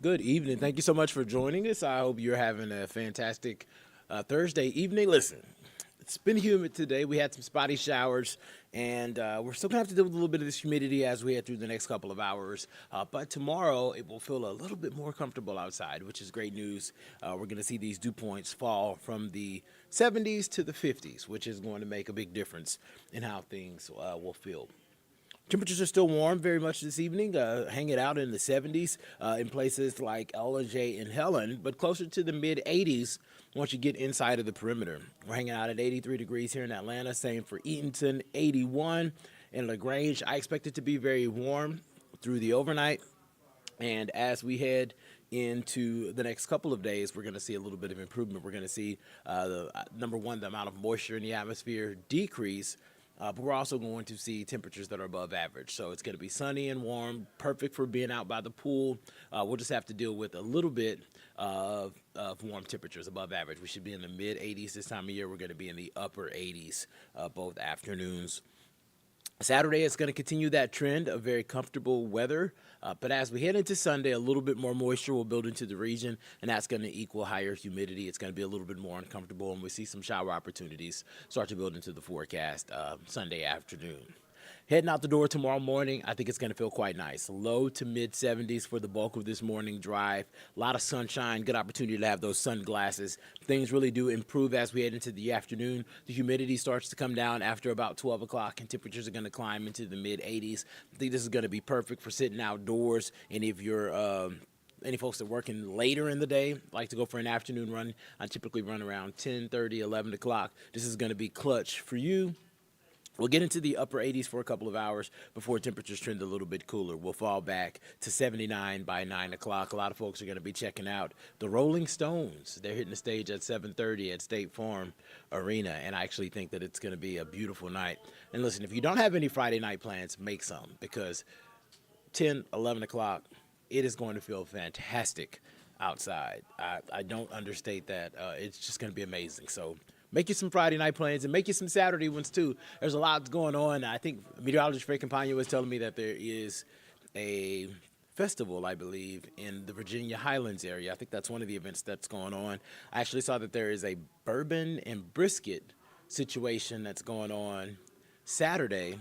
Good evening. Thank you so much for joining us. I hope you're having a fantastic Thursday evening. Listen, it's been humid today. We had some spotty showers, and we're still going to have to deal with a little bit of this humidity as we head through the next couple of hours. But tomorrow, it will feel a little bit more comfortable outside, which is great news. We're going to see these dew points fall from the 70s to the 50s, which is going to make a big difference in how things will feel. Temperatures are still warm very much this evening, hanging out in the 70s in places like Ellijay and Helen, but closer to the mid 80s once you get inside of the perimeter. We're hanging out at 83 degrees here in Atlanta, same for Eatonton, 81. In LaGrange, I expect it to be very warm through the overnight. And as we head into the next couple of days, we're going to see a little bit of improvement. We're going to see, number one, the amount of moisture in the atmosphere decrease. But we're also going to see temperatures that are above average. So it's going to be sunny and warm, perfect for being out by the pool. We'll just have to deal with a little bit of warm temperatures above average. We should be in the mid 80s this time of year. We're going to be in the upper 80s both afternoons. Saturday is going to continue that trend of very comfortable weather, but as we head into Sunday, a little bit more moisture will build into the region, and that's going to equal higher humidity. It's going to be a little bit more uncomfortable, and we see some shower opportunities start to build into the forecast Sunday afternoon. Heading out the door tomorrow morning, I think it's going to feel quite nice. Low to mid 70s for the bulk of this morning drive. A lot of sunshine, good opportunity to have those sunglasses. Things really do improve as we head into the afternoon. The humidity starts to come down after about 12 o'clock, and temperatures are going to climb into the mid 80s. I think this is going to be perfect for sitting outdoors. And if you're any folks that are working later in the day, like to go for an afternoon run, I typically run around 10:30, 11 o'clock. This is going to be clutch for you. We'll get into the upper 80s for a couple of hours before temperatures trend a little bit cooler. We'll fall back to 79 by 9 o'clock. A lot of folks are going to be checking out the Rolling Stones. They're hitting the stage at 7:30 at State Farm Arena, and I actually think that it's going to be a beautiful night. And listen, if you don't have any Friday night plans, make some, because 10, 11 o'clock, it is going to feel fantastic outside. I don't understate that. It's just going to be amazing. So make you some Friday night plans and make you some Saturday ones too. There's a lot going on. I think Meteorologist Frank Campagna was telling me that there is a festival, I believe, in the Virginia Highlands area. I think that's one of the events that's going on. I actually saw that there is a bourbon and brisket situation that's going on Saturday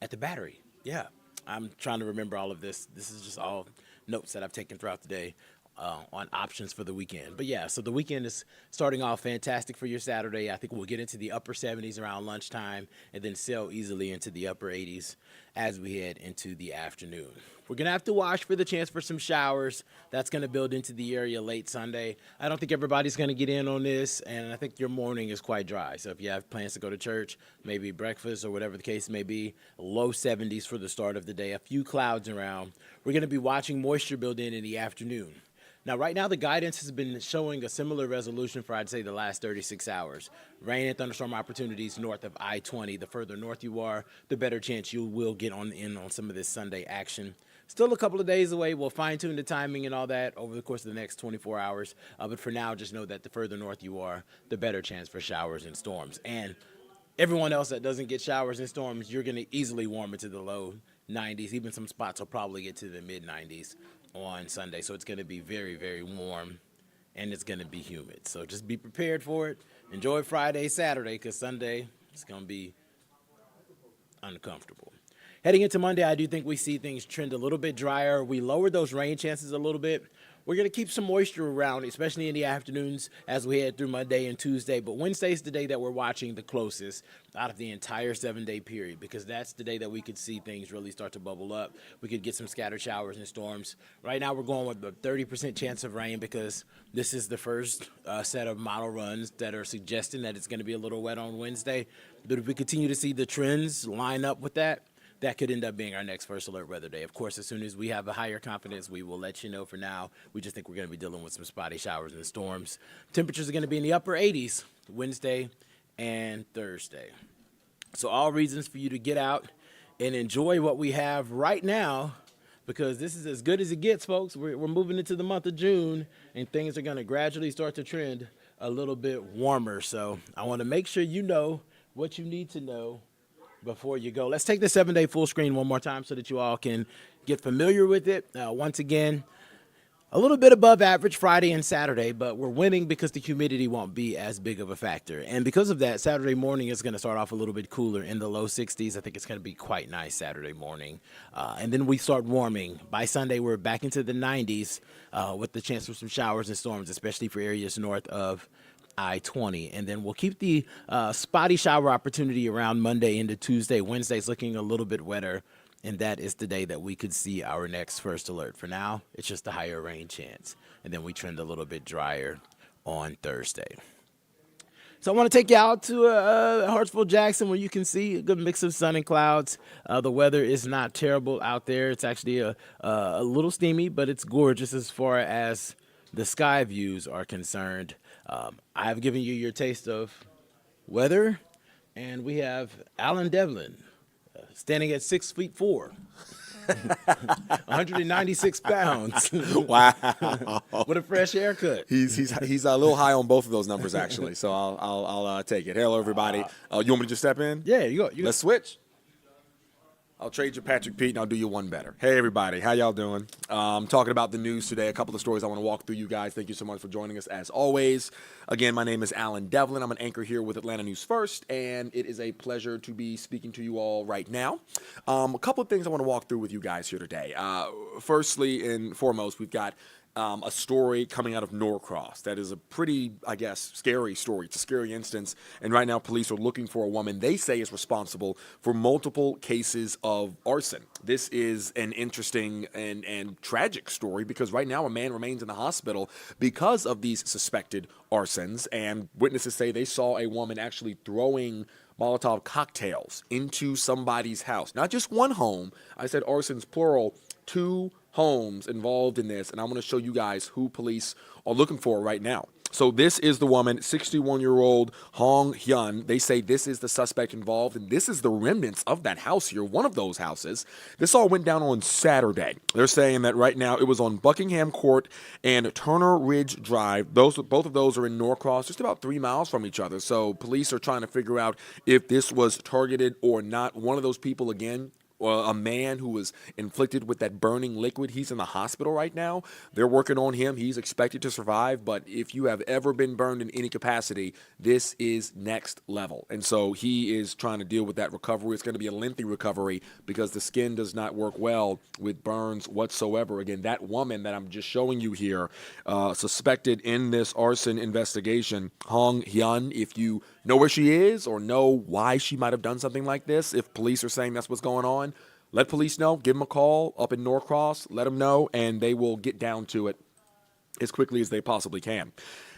at the Battery. Yeah, I'm trying to remember all of this. This is just all notes that I've taken throughout the day on options for the weekend. But yeah, so the weekend is starting off fantastic for your Saturday. I think we'll get into the upper 70s around lunchtime and then sail easily into the upper 80s as we head into the afternoon. We're going to have to watch for the chance for some showers. That's going to build into the area late Sunday. I don't think everybody's going to get in on this, and I think your morning is quite dry. So if you have plans to go to church, maybe breakfast or whatever the case may be, low 70s for the start of the day, a few clouds around. We're going to be watching moisture build in the afternoon. Now, right now, the guidance has been showing a similar resolution for, I'd say, the last 36 hours. Rain and thunderstorm opportunities north of I-20. The further north you are, the better chance you will get in on some of this Sunday action. Still a couple of days away. We'll fine-tune the timing and all that over the course of the next 24 hours. But for now, just know that the further north you are, the better chance for showers and storms. And everyone else that doesn't get showers and storms, you're going to easily warm into the low 90s. Even some spots will probably get to the mid-90s on Sunday. So it's going to be very, very warm, and it's going to be humid. So just be prepared for it. Enjoy Friday, Saturday, because Sunday it's going to be uncomfortable. Heading into Monday, I do think we see things trend a little bit drier. We lowered those rain chances a little bit. We're going to keep some moisture around, especially in the afternoons as we head through Monday and Tuesday. But Wednesday is the day that we're watching the closest out of the entire 7-day period, because that's the day that we could see things really start to bubble up. We could get some scattered showers and storms. Right now we're going with a 30% chance of rain because this is the first set of model runs that are suggesting that it's going to be a little wet on Wednesday. But if we continue to see the trends line up with that, that could end up being our next first alert weather day. Of course, as soon as we have a higher confidence, we will let you know. For now, we just think we're going to be dealing with some spotty showers and storms. Temperatures are going to be in the upper 80s Wednesday and Thursday. So all reasons for you to get out and enjoy what we have right now, because this is as good as it gets, folks. We're moving into the month of June, and things are going to gradually start to trend a little bit warmer. So I want to make sure you know what you need to know before you go. Let's take the 7-day full screen one more time so that you all can get familiar with it. Once again, A little bit above average Friday and Saturday, but we're winning because the humidity won't be as big of a factor. And because of that, Saturday morning is going to start off a little bit cooler in the low 60s. I think it's going to be quite nice Saturday morning. And then we start warming. By Sunday, we're back into the 90s with the chance for some showers and storms, especially for areas north of I-20. And then we'll keep the spotty shower opportunity around Monday into Tuesday. Wednesday's looking a little bit wetter. And that is the day that we could see our next first alert. For now, it's just a higher rain chance. And then we trend a little bit drier on Thursday. So I want to take you out to Hartsville, Jackson, where you can see a good mix of sun and clouds. The weather is not terrible out there. It's actually a little steamy, but it's gorgeous as far as the sky views are concerned. I've given you your taste of weather, and we have Alan Devlin. Standing at 6'4", 196 pounds. Wow. With a fresh haircut. He's a little high on both of those numbers, actually. So I'll take it. Hello, everybody. You want me to just step in? Yeah, you go. Let's switch. I'll trade you Patrick Pete, and I'll do you one better. Hey, everybody. How y'all doing? Talking about the news today, a couple of stories I want to walk through you guys. Thank you so much for joining us, as always. Again, my name is Alan Devlin. I'm an anchor here with Atlanta News First, and it is a pleasure to be speaking to you all right now. A couple of things I want to walk through with you guys here today. Firstly and foremost, we've got a story coming out of Norcross that is a pretty, I guess, scary story. It's a scary instance, and right now police are looking for a woman they say is responsible for multiple cases of arson. This is an interesting and tragic story because right now a man remains in the hospital because of these suspected arsons, and witnesses say they saw a woman actually throwing Molotov cocktails into somebody's house. Not just one home. I said arsons plural, 2 homes involved in this, and I'm going to show you guys who police are looking for right now. So this is the woman, 61-year-old Hong Hyun. They say this is the suspect involved, and this is the remnants of that house here, one of those houses. This all went down on Saturday. They're saying that right now it was on Buckingham Court and Turner Ridge Drive. Both of those are in Norcross, just about 3 miles from each other. So police are trying to figure out if this was targeted or not. One of those people, again, a man who was inflicted with that burning liquid. He's in the hospital right now. They're working on him. He's expected to survive, but if you have ever been burned in any capacity, this is next level. And so he is trying to deal with that recovery. It's going to be a lengthy recovery because the skin does not work well with burns whatsoever. Again, that woman that I'm just showing you here, suspected in this arson investigation, Hong Hyun, if you know where she is or know why she might have done something like this, if police are saying that's what's going on, let police know. Give them a call up in Norcross. Let them know, and they will get down to it as quickly as they possibly can.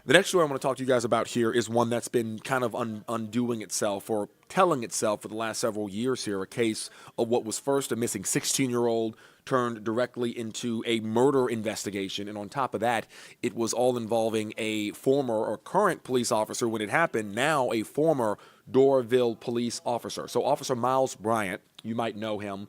The next story I want to talk to you guys about here is one that's been kind of undoing itself or telling itself for the last several years here, a case of what was first a missing 16-year-old turned directly into a murder investigation. And on top of that, it was all involving a former or current police officer when it happened, now a former Doraville police officer. So Officer Miles Bryant, you might know him.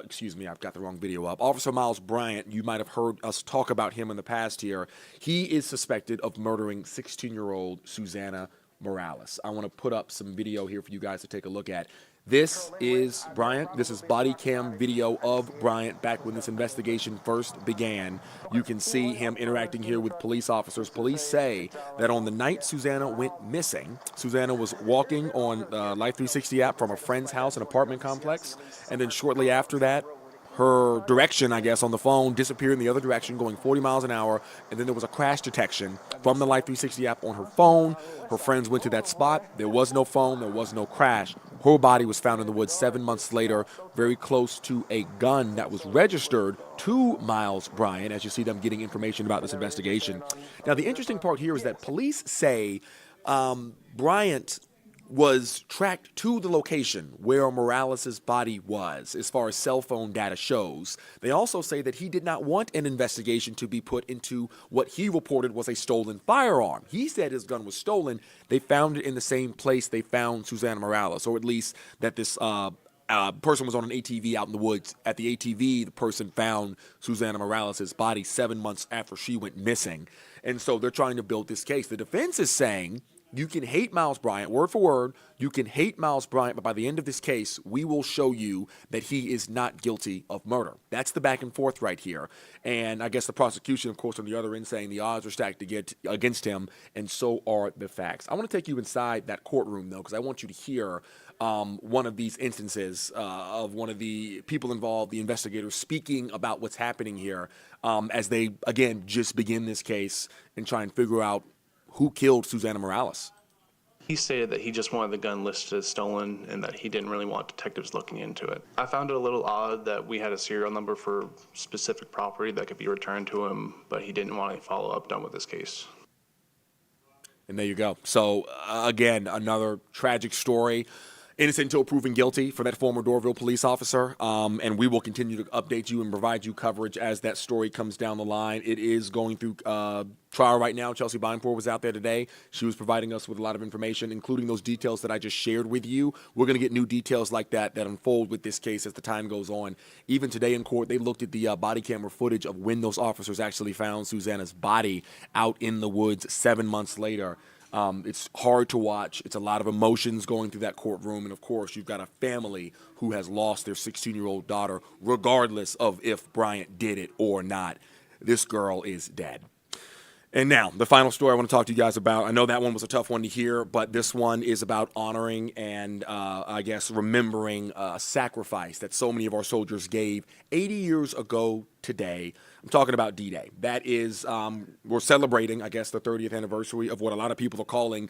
Excuse me, I've got the wrong video up. Officer Miles Bryant, you might have heard us talk about him in the past here. He is suspected of murdering 16-year-old Susanna Morales. I want to put up some video here for you guys to take a look at. This is Bryant. This is body cam video of Bryant back when this investigation first began. You can see him interacting here with police officers. Police say that on the night Susanna went missing, Susanna was walking on Life 360 app from a friend's house, an apartment complex, and then shortly after that, her direction, I guess, on the phone disappeared in the other direction, going 40 miles an hour, and then there was a crash detection from the Life 360 app on her phone. Her friends went to that spot. There was no phone. There was no crash. Her body was found in the woods 7 months later, very close to a gun that was registered to Miles Bryant, as you see them getting information about this investigation. Now, the interesting part here is that police say Bryant was tracked to the location where Morales' body was, as far as cell phone data shows. They also say that he did not want an investigation to be put into what he reported was a stolen firearm. He said his gun was stolen. They found it in the same place they found Susanna Morales, or at least that this person was on an ATV out in the woods. At the ATV, the person found Susanna Morales' body 7 months after she went missing. And so they're trying to build this case. The defense is saying You can hate Miles Bryant, word for word. You can hate Miles Bryant, but by the end of this case, we will show you that he is not guilty of murder. That's the back and forth right here. And I guess the prosecution, of course, on the other end saying the odds are stacked against him, and so are the facts. I want to take you inside that courtroom, though, because I want you to hear one of these instances of one of the people involved, the investigators, speaking about what's happening here as they, again, just begin this case and try and figure out who killed Susana Morales. He stated that he just wanted the gun listed as stolen and that he didn't really want detectives looking into it. I found it a little odd that we had a serial number for specific property that could be returned to him, but he didn't want any follow-up done with this case. And there you go. So, again, another tragic story. Innocent until proven guilty for that former Dorville police officer. And we will continue to update you and provide you coverage as that story comes down the line. It is going through trial right now. Chelsea Beinpour was out there today. She was providing us with a lot of information, including those details that I just shared with you. We're going to get new details like that unfold with this case as the time goes on. Even today in court, they looked at the body camera footage of when those officers actually found Susana's body out in the woods 7 months later. It's hard to watch. It's a lot of emotions going through that courtroom. And, of course, you've got a family who has lost their 16-year-old daughter, regardless of if Bryant did it or not. This girl is dead. And now, the final story I want to talk to you guys about. I know that one was a tough one to hear, but this one is about honoring and, I guess, remembering a sacrifice that so many of our soldiers gave 80 years ago today. I'm talking about D-Day. That is, we're celebrating, I guess, the 30th anniversary of what a lot of people are calling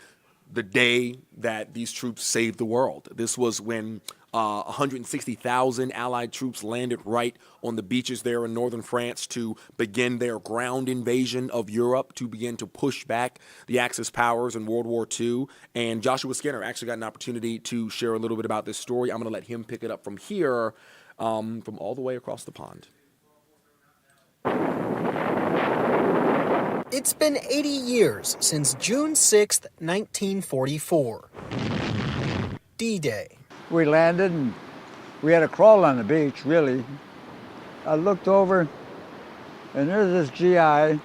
the day that these troops saved the world. This was when 160,000 Allied troops landed right on the beaches there in northern France to begin their ground invasion of Europe, to begin to push back the Axis powers in World War II. And Joshua Skinner actually got an opportunity to share a little bit about this story. I'm going to let him pick it up from here, from all the way across the pond. It's been 80 years since June 6th, 1944. D-Day. We landed and we had to crawl on the beach, really. I looked over and there's this GI.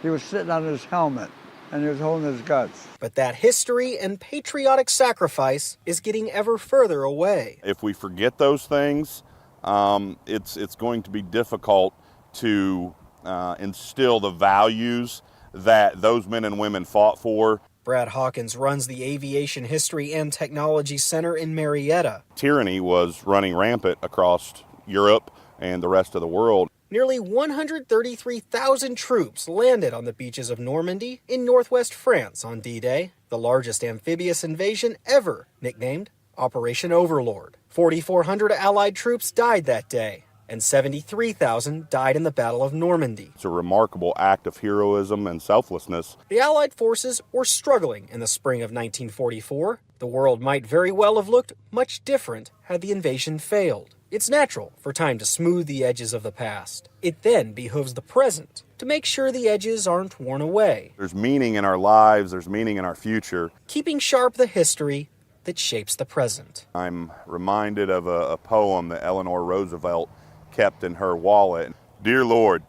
He was sitting on his helmet and he was holding his guts. But that history and patriotic sacrifice is getting ever further away. If we forget those things, it's going to be difficult to instill the values that those men and women fought for. Brad Hawkins runs the Aviation History and Technology Center in Marietta. Tyranny was running rampant across Europe and the rest of the world. Nearly 133,000 troops landed on the beaches of Normandy in northwest France on D-Day, the largest amphibious invasion ever, nicknamed Operation Overlord. 4,400 Allied troops died that day, and 73,000 died in the Battle of Normandy. It's a remarkable act of heroism and selflessness. The Allied forces were struggling in the spring of 1944. The world might very well have looked much different had the invasion failed. It's natural for time to smooth the edges of the past. It then behooves the present to make sure the edges aren't worn away. There's meaning in our lives, there's meaning in our future. Keeping sharp the history that shapes the present. I'm reminded of a poem that Eleanor Roosevelt kept in her wallet. Dear Lord,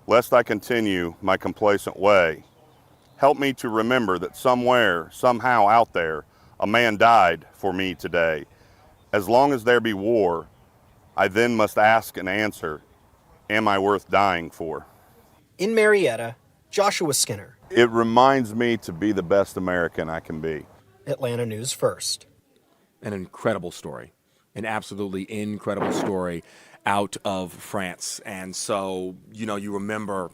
lest I continue my complacent way, help me to remember that somewhere, somehow out there, a man died for me today. As long as there be war, I then must ask and answer, am I worth dying for? In Marietta, Joshua Skinner. It reminds me to be the best American I can be. Atlanta News First. An incredible story, an absolutely incredible story out of France. And so, you remember,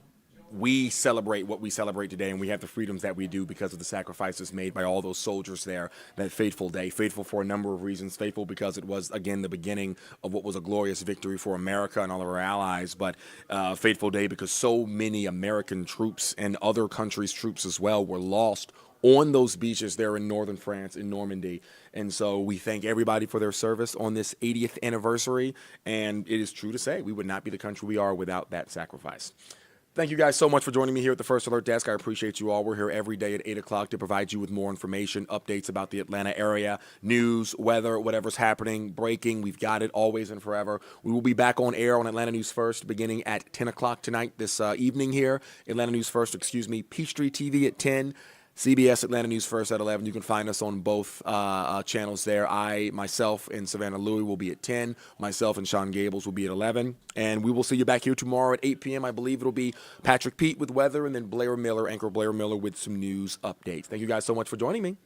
we celebrate what we celebrate today, and we have the freedoms that we do because of the sacrifices made by all those soldiers there that fateful day. Fateful for a number of reasons. Fateful because it was, again, the beginning of what was a glorious victory for America and all of our allies. But fateful day because so many American troops and other countries' troops as well were lost on those beaches there in northern France, in Normandy. And so we thank everybody for their service on this 80th anniversary. And it is true to say we would not be the country we are without that sacrifice. Thank you guys so much for joining me here at the First Alert Desk. I appreciate you all. We're here every day at 8 o'clock to provide you with more information, updates about the Atlanta area, news, weather, whatever's happening, breaking. We've got it always and forever. We will be back on air on Atlanta News First beginning at 10 o'clock tonight this evening here. Atlanta News First, Peachtree TV at 10. CBS Atlanta News First at 11. You can find us on both channels there. Myself, and Savannah Louie will be at 10. Myself and Sean Gables will be at 11. And we will see you back here tomorrow at 8 p.m. I believe it'll be Patrick Pete with weather, and then Blair Miller, anchor Blair Miller, with some news updates. Thank you guys so much for joining me.